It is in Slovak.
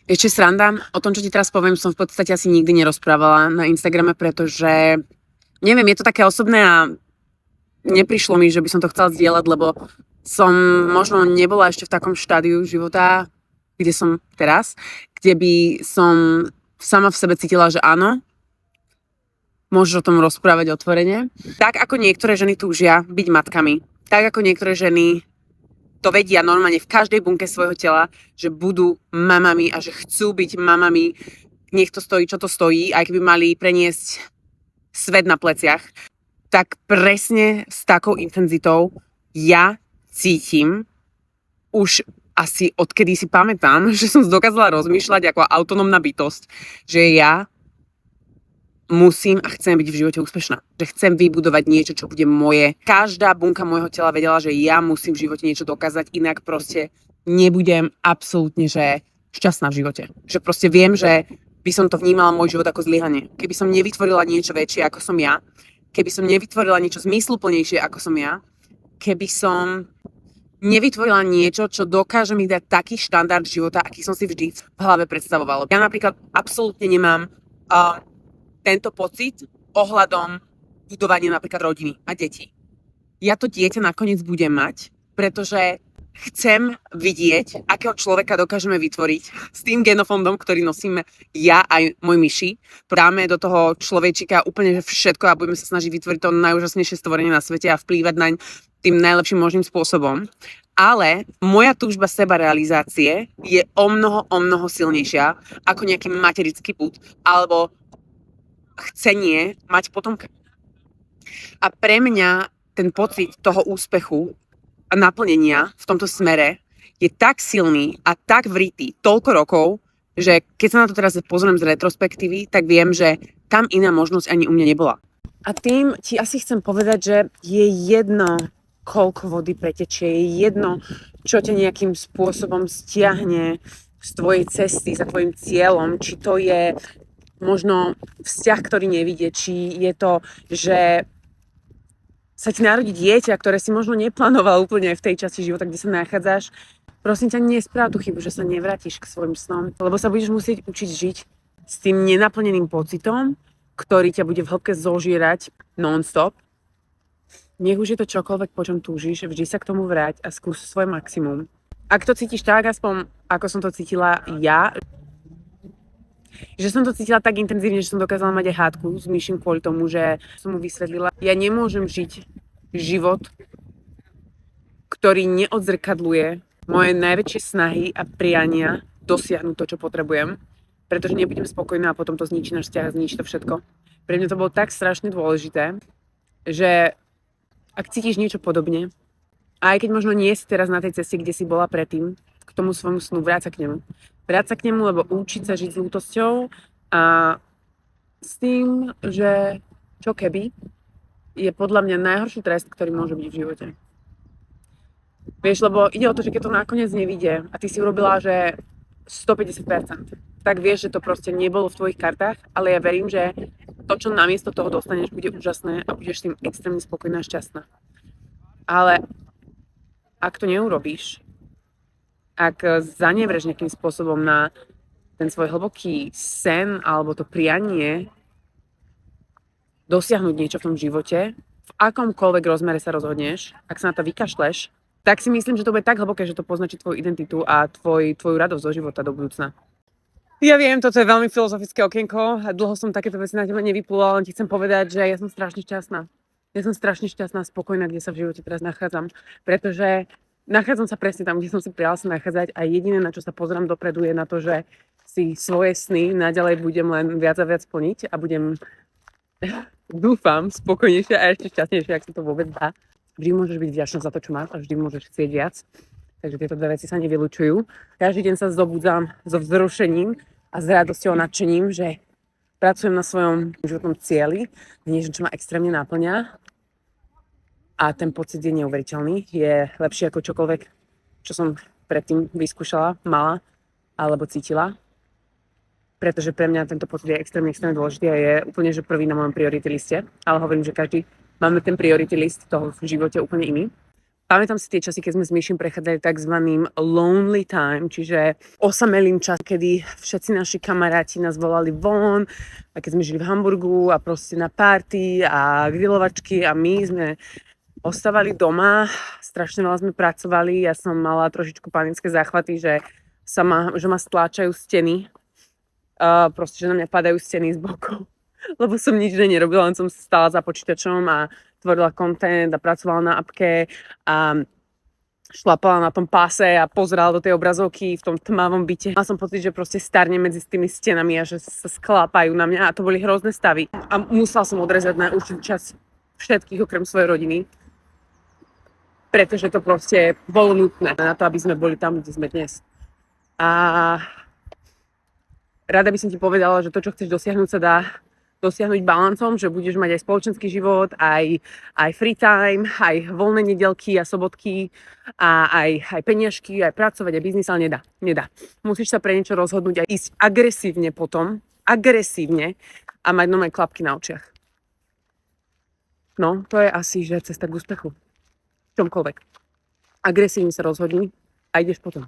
Ešte sranda, o tom, čo ti teraz poviem, som v podstate asi nikdy nerozprávala na Instagrame, pretože neviem, je to také osobné a neprišlo mi, že by som to chcela zdieľať, lebo som možno nebola ešte v takom štádiu života, kde som teraz, kde by som sama v sebe cítila, že áno, môžeš o tom rozprávať otvorene. Tak ako niektoré ženy túžia byť matkami, tak ako niektoré ženy to vedia normálne v každej bunke svojho tela, že budú mamami a že chcú byť mamami, nech to stojí, čo to stojí, aj keby mali preniesť svet na pleciach, tak presne s takou intenzitou ja cítim už asi odkedy si pamätám, že som dokázala rozmýšľať ako autonómna bytosť, že ja musím a chcem byť v živote úspešná. Že chcem vybudovať niečo, čo bude moje. Každá bunka môjho tela vedela, že ja musím v živote niečo dokázať, inak proste nebudem absolútne, že šťastná v živote. Že proste viem, že by som to vnímala môj život ako zlyhanie. Keby som nevytvorila niečo väčšie, ako som ja, keby som nevytvorila niečo zmysluplnejšie, ako som ja, keby som nevytvorila niečo, čo dokáže mi dať taký štandard života, aký som si vždy v hlave predstavovala. Ja napríklad absolútne nemám tento pocit ohľadom budovania napríklad rodiny a detí. Ja to dieťa nakoniec budem mať, pretože chcem vidieť, akého človeka dokážeme vytvoriť s tým genofondom, ktorý nosíme ja aj môj myši. Dáme do toho človečika úplne všetko a budeme sa snažiť vytvoriť to najúžasnejšie stvorenie na svete a vplývať naň tým najlepším možným spôsobom. Ale moja túžba sebarealizácie je o mnoho silnejšia ako nejaký materický pud alebo chcenie mať potomka. A pre mňa ten pocit toho úspechu a naplnenia v tomto smere je tak silný a tak vritý toľko rokov, že keď sa na to teraz pozriem z retrospektívy, tak viem, že tam iná možnosť ani u mňa nebola. A tým ti asi chcem povedať, že je jedno, koľko vody pretečie, je jedno, čo ťa nejakým spôsobom stiahne z tvojej cesty za tvojim cieľom, či to je možno vzťah, ktorý nevidie, či je to, že sa ti narodí dieťa, ktoré si možno neplánoval úplne v tej časti života, kde sa nachádzaš. Prosím ťa, nespráv tú chybu, že sa nevrátiš k svojim snom, lebo sa budeš musieť učiť žiť s tým nenaplneným pocitom, ktorý ťa bude v hĺbke zožierať non-stop. Nech už je to čokoľvek, po čom túžiš, vždy sa k tomu vráť a skús svoje maximum. Ak to cítiš tak, aspoň ako som to cítila ja, že som to cítila tak intenzívne, že som dokázala mať aj hádku s Myším kvôli tomu, že som mu vysvetlila, ja nemôžem žiť život, ktorý neodzrkadluje moje najväčšie snahy a priania dosiahnuť to, čo potrebujem, pretože nebudem spokojná a potom to zničí náš vzťah a zničí to všetko. Pre mňa to bolo tak strašne dôležité, že ak cítiš niečo podobne, a aj keď možno nie si teraz na tej ceste, kde si bola predtým, k tomu svojmu snu, vráť sa k nemu. Vráť sa k nemu, lebo učiť sa žiť s ľútosťou a s tým, že čo keby, je podľa mňa najhorší trest, ktorý môže byť v živote. Vieš, lebo ide o to, že keď to nakoniec nevidie a ty si urobila, že 150%, tak vieš, že to proste nebolo v tvojich kartách, ale ja verím, že to, čo namiesto toho dostaneš, bude úžasné a budeš s tým extrémne spokojná a šťastná. Ale ak to neurobíš, ak zanevreš nejakým spôsobom na ten svoj hlboký sen alebo to prianie dosiahnuť niečo v tom živote, v akomkoľvek rozmere sa rozhodneš, ak sa na to vykašleš, tak si myslím, že to bude tak hlboké, že to poznačí tvoju identitu a tvoju radosť zo života do budúcna. Ja viem, toto je veľmi filozofické okienko a dlho som takéto veci na teba nevyplula, len ti chcem povedať, že ja som strašne šťastná. Ja som strašne šťastná a spokojná, kde sa v živote teraz nachádzam, pretože nachádzam sa presne tam, kde som si prijala sa nachádzať a jediné, na čo sa pozerám dopredu, je na to, že si svoje sny naďalej budem len viac a viac plniť a budem, dúfam, spokojnejšia a ešte šťastnejšia, ak sa to vôbec dá. Vždy môžeš byť vďačná za to, čo máš a vždy môžeš chcieť viac. Takže tieto dve veci sa nevylučujú. Každý deň sa zobudzám so vzrušením a s radosťou a nadšením, že pracujem na svojom životnom cieli, niečo, čo ma extrémne náplňa. A ten pocit je neuveriteľný. Je lepší ako čokoľvek, čo som predtým vyskúšala, mala alebo cítila. Pretože pre mňa tento pocit je extrémne dôležitý a je úplne, že prvý na mojom priority liste. Ale hovorím, že každý máme ten priority list toho v živote úplne iný. Pamätám si tie časy, keď sme s Myším prechádzali takzvaným lonely time, čiže osamelým čas, kedy všetci naši kamaráti nás volali von, a keď sme žili v Hamburgu a proste na party a grilovačky a my sme ostávali doma, strašne veľa sme pracovali, ja som mala trošičku panické záchvaty, že ma stláčajú steny, proste, že na mňa padajú steny z bokov, lebo som nič nerobila, len som stála za počítačom a tvorila content a pracovala na appke a šlapala na tom páse a pozerala do tej obrazovky v tom tmavom byte. Mala som pocit, že proste starne medzi tými stenami a že sa sklápajú na mňa a to boli hrozné stavy. A musela som odrezať na určitý čas všetkých okrem svojej rodiny, pretože to proste bolo nutné na to, aby sme boli tam, kde sme dnes. A rada by som ti povedala, že to, čo chceš dosiahnuť, sa dá dosiahnuť balancom, že budeš mať aj spoločenský život, aj free time, aj voľné nedeľky a sobotky a aj peniažky, aj pracovať, aj biznis, ale nedá. Musíš sa pre niečo rozhodnúť a ísť agresívne potom, a mať nové klapky na očiach. No, to je asi, že cesta k úspechu. V čomkoľvek. Agresívne sa rozhodni a ideš potom.